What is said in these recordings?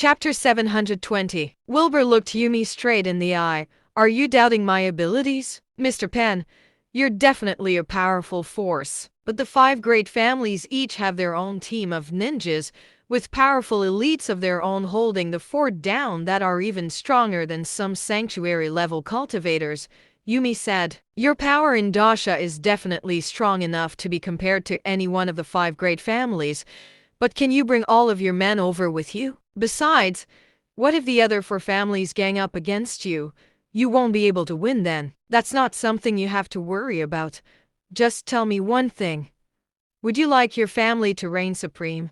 Chapter 720. Wilbur looked Yumi straight in the eye. Are you doubting my abilities? Mr. Penn, you're definitely a powerful force. But the 5 great families each have their own team of ninjas, with powerful elites of their own holding the fort down that are even stronger than some sanctuary-level cultivators, Yumi said. Your power in Dasha is definitely strong enough to be compared to any one of the 5 great families, but can you bring all of your men over with you? Besides, what if the other 4 families gang up against you? You won't be able to win then. That's not something you have to worry about. Just tell me one thing. Would you like your family to reign supreme?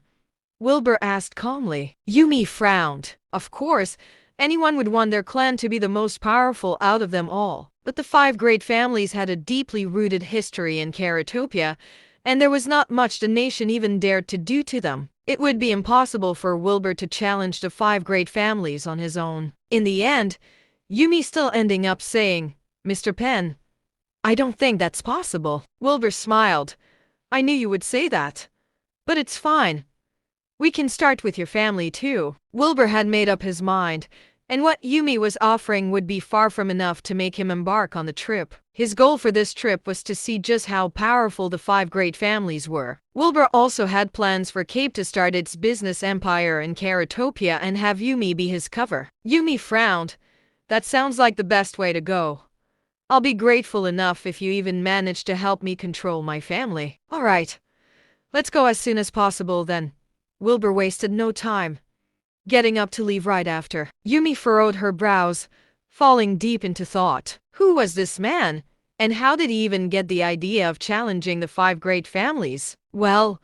Wilbur asked calmly. Yumi frowned. Of course, anyone would want their clan to be the most powerful out of them all. But the 5 great families had a deeply rooted history in Karatopia, and there was not much the nation even dared to do to them. It would be impossible for Wilbur to challenge the 5 great families on his own. In the end, Yumi still ending up saying, Mr. Penn, I don't think that's possible. Wilbur smiled. I knew you would say that. But it's fine. We can start with your family too. Wilbur had made up his mind, and what Yumi was offering would be far from enough to make him embark on the trip. His goal for this trip was to see just how powerful the 5 great families were. Wilbur also had plans for Cape to start its business empire in Karatopia and have Yumi be his cover. Yumi frowned. That sounds like the best way to go. I'll be grateful enough if you even manage to help me control my family. All right. Let's go as soon as possible then. Wilbur wasted no time, getting up to leave right after. Yumi furrowed her brows, falling deep into thought. Who was this man, and how did he even get the idea of challenging the 5 great families? Well,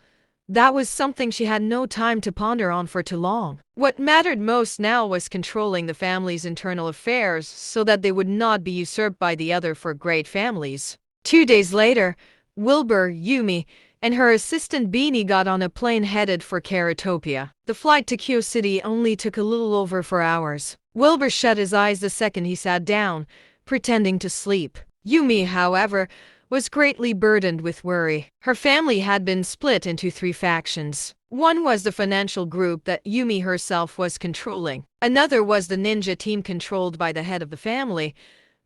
that was something she had no time to ponder on for too long. What mattered most now was controlling the family's internal affairs so that they would not be usurped by the other 4 great families. 2 days later, Wilbur, Yumi, and her assistant Beanie got on a plane headed for Karatopia. The flight to Kyo City only took a little over 4 hours. Wilbur shut his eyes the second he sat down, pretending to sleep. Yumi, however, was greatly burdened with worry. Her family had been split into 3 factions. One was the financial group that Yumi herself was controlling. Another was the ninja team controlled by the head of the family.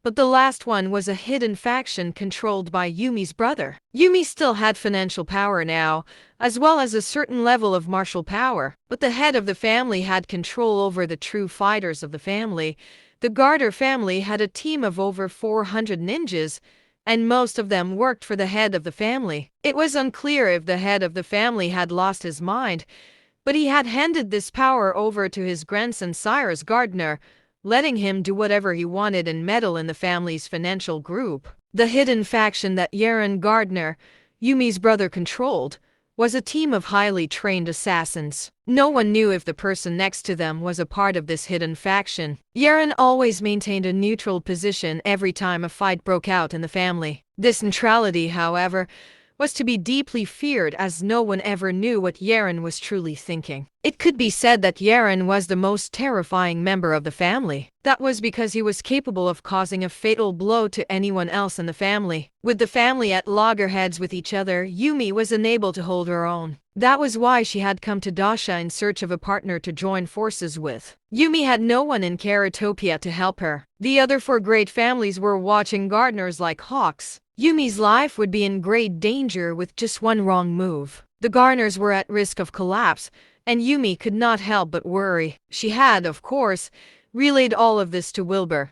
But the last one was a hidden faction controlled by Yumi's brother. Yumi still had financial power now, as well as a certain level of martial power, but the head of the family had control over the true fighters of the family. The Garter family had a team of over 400 ninjas, and most of them worked for the head of the family. It was unclear if the head of the family had lost his mind, but he had handed this power over to his grandson Cyrus Gardner, letting him do whatever he wanted and meddle in the family's financial group. The hidden faction that Yaron Gardner, Yumi's brother, controlled was a team of highly trained assassins. No one knew if the person next to them was a part of this hidden faction. Yaron always maintained a neutral position every time a fight broke out in the family. This neutrality, however, was to be deeply feared as no one ever knew what Yaron was truly thinking. It could be said that Yaron was the most terrifying member of the family. That was because he was capable of causing a fatal blow to anyone else in the family. With the family at loggerheads with each other, Yumi was unable to hold her own. That was why she had come to Dasha in search of a partner to join forces with. Yumi had no one in Karatopia to help her. The other 4 great families were watching Gardners like hawks. Yumi's life would be in great danger with just one wrong move. The Garners were at risk of collapse, and Yumi could not help but worry. She had, of course, relayed all of this to Wilbur.